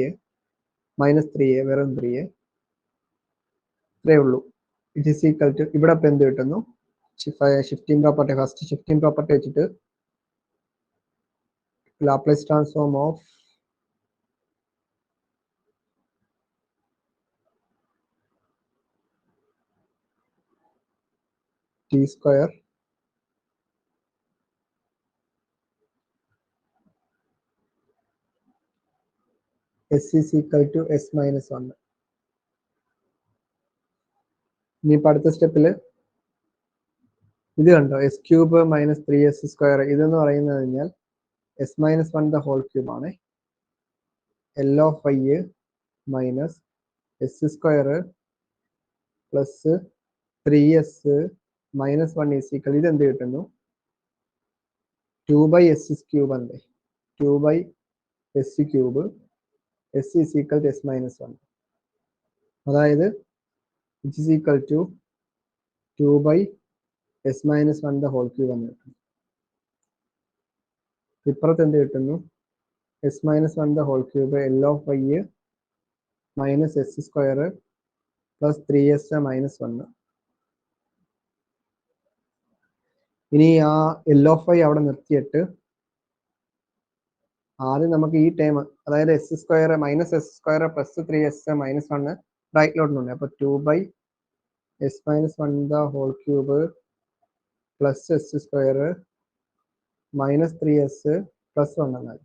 വെറും 3 ഇത്രേ ഉള്ളൂ. ഇറ്റ് ഈസ് ഈക്വൽ ടു, ഇവിടെ ഇപ്പം എന്ത് കിട്ടുന്നു, shifting property, first shifting property വെച്ചിട്ട് Laplace transform of t square s is equal to s minus 1. ഇനിയിപ്പോൾ അടുത്ത സ്റ്റെപ്പിൽ ഇത് കണ്ടോ, S cube minus 3s square, ഇതെന്ന് പറയുന്നത് കഴിഞ്ഞാൽ s minus 1 the whole cube ആണ്. L of Y minus S square plus 3s minus 1 is equal ഇത് എന്ത് കിട്ടുന്നു 2/s³ അല്ലേ 2/s³ s is equal to s minus 1 അതായത് which is equal to 2/s minus 1 the whole cube എന്ന് കിട്ടും. ഇപ്പുറത്ത് എന്ത് കിട്ടുന്നു s minus 1 the whole cube L of y minus s² plus 3s minus 1. ഇനി ആ L of y അവിടെ നിർത്തിയിട്ട് ആദ്യം നമുക്ക് ഈ ടേം അതായത് s² minus s² plus 3s minus 1 റൈറ്റിലോട്ടുണ്ട്. അപ്പൊ 2/s minus 1 the whole cube plus s² minus 3s plus 1 എന്നായി.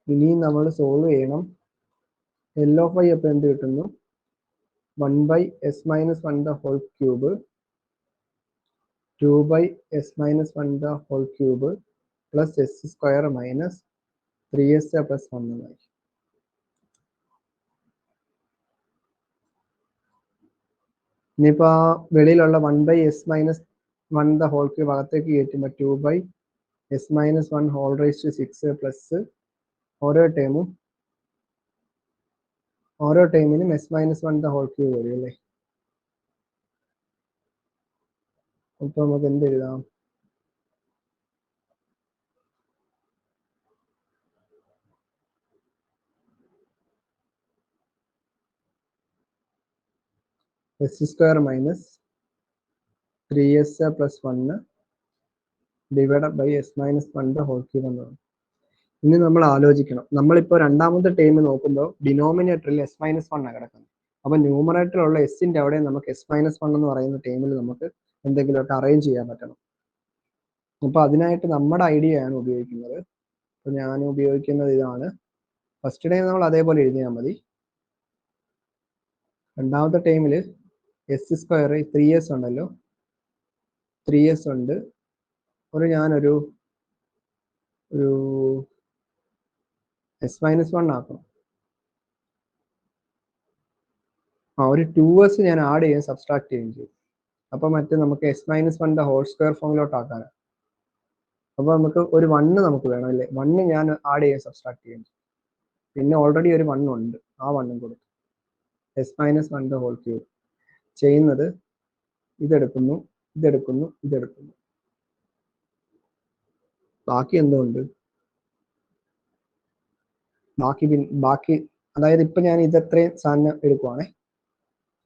ഇനി നമ്മൾ സോൾവ് ചെയ്യണം. L of y അപ്പോൾ എന്ത് കിട്ടുന്നു 1/s minus 1 the whole cube 2/s minus 1 the whole cube plus s² minus 3s plus 1 എന്നായി. ഇനിയിപ്പോൾ ആ വെളിയിലുള്ള 1/s minus 1 the whole cube അകത്തേക്ക് കയറ്റുമ്പോൾ 2/s minus 1 whole raise to 6 plus ഓരോ ടേമിനും s minus 1 the whole cube വരും അല്ലേ. അപ്പൊ നമുക്ക് എന്ത് എഴുതാം s² minus 3s plus 1 divided by s minus 1 the whole cube എന്നാണ്. ഇനി നമ്മൾ ആലോചിക്കണം, നമ്മളിപ്പോൾ രണ്ടാമത്തെ ടേം നോക്കുമ്പോൾ ഡിനോമിനേറ്ററിൽ s മൈനസ് 1 ആണ് കിടക്കുന്നത്. അപ്പൊ ന്യൂമറേറ്ററിലുള്ള എസിന്റെ അവിടെ നമുക്ക് s മൈനസ് 1 എന്ന് പറയുന്ന ടേമിൽ നമുക്ക് എന്തെങ്കിലുമൊക്കെ അറേഞ്ച് ചെയ്യാൻ പറ്റണം. അപ്പൊ അതിനായിട്ട് നമ്മുടെ ഐഡിയയാണ് ഉപയോഗിക്കുന്നത്. അപ്പൊ ഞാൻ ഉപയോഗിക്കുന്നത് ഇതാണ്. ഫസ്റ്റ് ടൈം നമ്മൾ അതേപോലെ എഴുതിയാൽ മതി. രണ്ടാമത്തെ ടൈമിൽ s² 3s ഉണ്ടല്ലോ 3s ഉണ്ട്. ഞാനൊരു s മൈനസ് 1 ആക്കണം. ഒരു 2s ഞാൻ ആഡ് ചെയ്യാൻ സബ്സ്ട്രാക്ട് ചെയ്യുകയും ചെയ്യും. അപ്പൊ മറ്റേ നമുക്ക് s മൈനസ് 1 ഹോൾ സ്ക്വയർ ഫോമിലോട്ട് ആക്കാനാണ്. അപ്പൊ നമുക്ക് ഒരു 1 നമുക്ക് വേണം അല്ലേ. 1 ഞാൻ ആഡ് ചെയ്യാൻ സബ്സ്ട്രാക്ട് ചെയ്യും. പിന്നെ ഓൾറെഡി ഒരു 1 ഉണ്ട്, ആ 1 കൊടുത്തു s മൈനസ് 1 ഹോൾ ക്യൂബ് ചെയ്യുന്നത് ഇതെടുക്കുന്നു, ബാക്കി എന്തുകൊണ്ട് ബാക്കി അതായത് ഇപ്പൊ ഞാൻ ഇതെത്രയും സാധനം എടുക്കുവാണേ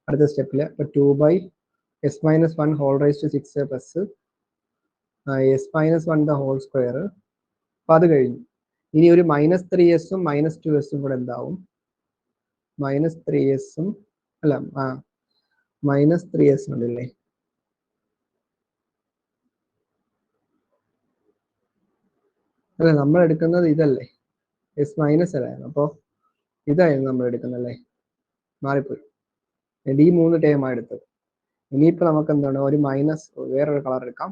അടുത്ത സ്റ്റെപ്പില്. ഇപ്പൊ 2/s minus 1 whole raise to 6 plus s minus 1 the whole square. അപ്പൊ അത് കഴിഞ്ഞു. ഇനി ഒരു മൈനസ് 3s മൈനസ് 2s കൂടെ എന്താവും മൈനസ് 3s അല്ല മൈനസ് 3s ഉണ്ടല്ലേ. അല്ല നമ്മൾ എടുക്കുന്നത് ഇതല്ലേ s മൈനസ് അല്ലായിരുന്നു. അപ്പോൾ ഇതായിരുന്നു നമ്മൾ എടുക്കുന്നല്ലേ, മാറിപ്പോയി. ഈ 3 ടേമാണ് എടുത്തത്. ഇനിയിപ്പോൾ നമുക്ക് എന്താണ് ഒരു മൈനസ് വേറൊരു കളർ എടുക്കാം.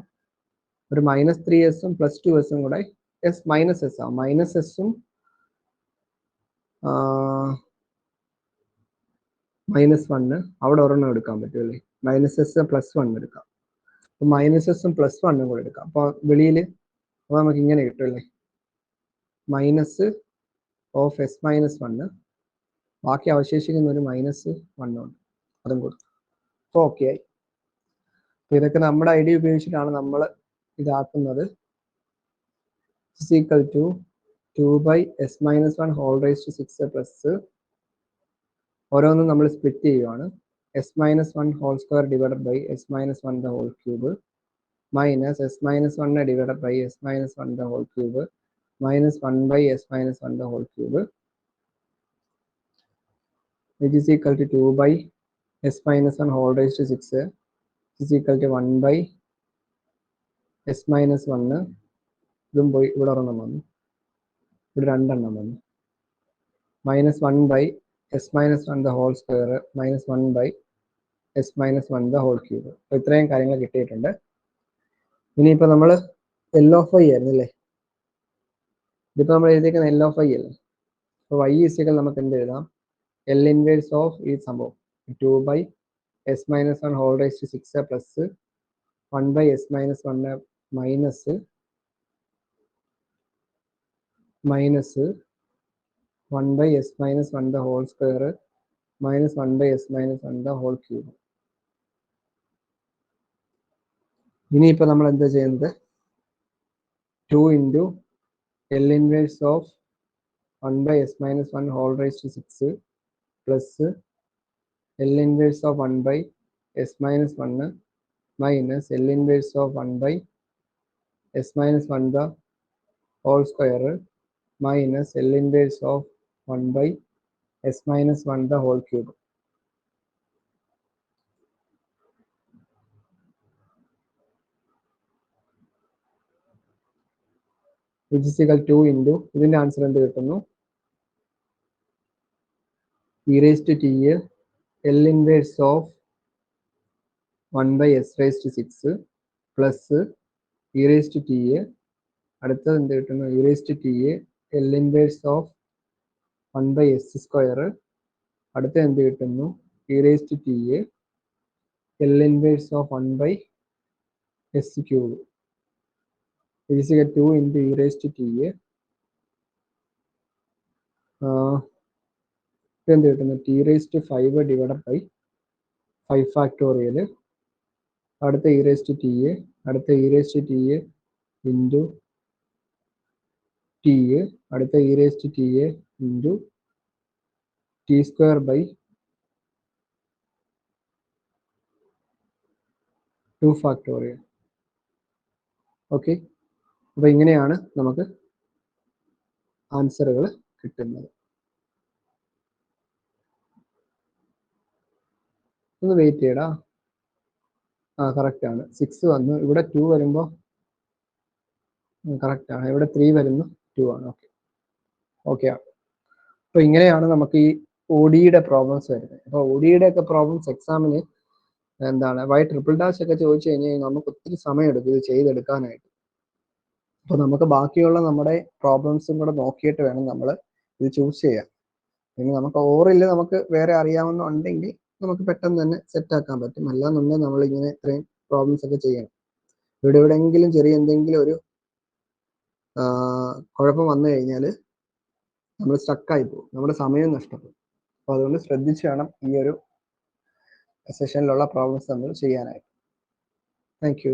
ഒരു മൈനസ് 3s പ്ലസ് 2s കൂടെ s മൈനസ് s ആവും. മൈനസ് എസും മൈനസ് 1 അവിടെ ഒരെണ്ണം എടുക്കാൻ പറ്റും അല്ലേ. മൈനസ് എസ് പ്ലസ് 1 എടുക്കാം. അപ്പൊ മൈനസ് എസും പ്ലസ് 1 കൂടെ എടുക്കാം. അപ്പൊ വെളിയിൽ അപ്പൊ നമുക്ക് ഇങ്ങനെ കിട്ടും അല്ലേ, മൈനസ് ഓഫ് s മൈനസ് 1, ബാക്കി അവശേഷിക്കുന്ന ഒരു മൈനസ് 1 ഉണ്ട്, അതും കൊടുത്തു. അപ്പോൾ ഓക്കെ ആയി. അപ്പൊ ഇതൊക്കെ നമ്മുടെ ഐഡിയ ഉപയോഗിച്ചിട്ടാണ് നമ്മൾ ഇതാക്കുന്നത്. is equal to 2/s minus 1 whole raised to 6 plus ഓരോന്നും നമ്മൾ സ്പ്ലിറ്റ് ചെയ്യുവാണ്. s minus 1 whole square divided by s minus 1 the whole cube minus s minus 1 divided by s minus 1 the whole cube minus 1/s minus 1 the whole cube which is equal to 2/s minus 1 whole raised to 6 is equal to 1/s minus 1. ഇതും പോയി ഇവിടെ ഒരെണ്ണം വന്നു, ഇവിടെ 2 എണ്ണം വന്നു. Minus 1/s minus 1 the whole square minus 1/s minus 1 the whole cube. അപ്പോൾ ഇത്രയും കാര്യങ്ങൾ കിട്ടിയിട്ടുണ്ട്. ഇനിയിപ്പോൾ നമ്മൾ L of y ആയിരുന്നു അല്ലേ, ഇതിപ്പോൾ നമ്മൾ എഴുതിയിരിക്കുന്ന L of y അല്ലേ. അപ്പോൾ y ഈസിക്കൽ നമുക്ക് എന്ത് എഴുതാം, L ഇൻവേഴ്സ് ഓഫ് ഈ സംഭവം 2/s minus 1 whole raised to 6 plus 1/s minus 1 minus 1/s minus 1 the whole square minus 1/s minus 1 the whole cube. ഇനിയിപ്പോൾ നമ്മൾ എന്താ ചെയ്യുന്നത്, 2 into L inverse of 1/s minus 1 whole raised to 6 plus L inverse of 1/s minus 1 minus L inverse of 1/s minus 1 the whole square minus L inverse of 1/s minus 1 the whole cube. Which is equal to 2 into ഇതിന്റെ ആൻസർ എന്ത് കിട്ടുന്നു, e raised to t L inverse of 1/s raised to 6 plus e raised to t അടുത്തത് എന്ത് കിട്ടുന്നു, e raised to t L inverse of 1/s square, അടുത്ത എന്ത് കിട്ടുന്നു, e raised to t L inverse of 1/s cube. It is equal to 2 into e raised to t എന്ത് കിട്ടുന്നു, t raised to 5 divided by 5 factorial, അടുത്ത e raised to t, അടുത്ത e raised to t into t, അടുത്ത e raised to t into t square by 2 factorial. Okay, അപ്പോൾ ഇങ്ങനെയാണ് നമുക്ക് ആൻസറുകൾ കിട്ടുന്നത്. ഒന്ന് വെയിറ്റ് ചെയ്യടാ. കറക്റ്റ് ആണ്, 6 വന്നു, ഇവിടെ 2 വരുമ്പോൾ കറക്റ്റ് ആണ്, ഇവിടെ 3 വരുന്നു, 2 ആണ്. ഓക്കെ ഓക്കെ ആണ്. അപ്പോൾ ഇങ്ങനെയാണ് നമുക്ക് ഈ ODയുടെ പ്രോബ്ലംസ് വരുന്നത്. അപ്പോൾ ODയുടെ ഒക്കെ പ്രോബ്ലംസ് എക്സാമിന് എന്താണ് Y/DDash ഒക്കെ ചോദിച്ചു കഴിഞ്ഞാൽ നമുക്ക് ഒത്തിരി സമയം എടുക്കും ഇത് ചെയ്തെടുക്കാനായിട്ട്. അപ്പോൾ നമുക്ക് ബാക്കിയുള്ള നമ്മുടെ പ്രോബ്ലംസും കൂടെ നോക്കിയിട്ട് വേണം നമ്മൾ ഇത് ചൂസ് ചെയ്യാൻ. പിന്നെ നമുക്ക് ഓറിൽ നമുക്ക് വേറെ അറിയാവുന്നുണ്ടെങ്കിൽ നമുക്ക് പെട്ടെന്ന് തന്നെ സെറ്റ് ആക്കാൻ പറ്റും. അല്ലാന്നുണ്ടെങ്കിൽ നമ്മൾ ഇങ്ങനെ ഇത്രയും പ്രോബ്ലംസ് ഒക്കെ ചെയ്യണം. എവിടെയെങ്കിലും ചെറിയ എന്തെങ്കിലും ഒരു കുഴപ്പം വന്നു കഴിഞ്ഞാൽ നമ്മൾ സ്റ്റക്കായി പോകും, നമ്മുടെ സമയം നഷ്ടപ്പെടും. അപ്പോൾ അതുകൊണ്ട് ശ്രദ്ധിച്ച് വേണം ഈ ഒരു സെഷനിലുള്ള പ്രോബ്ലംസ് നമ്മൾ ചെയ്യാനായിട്ട്. Thank you.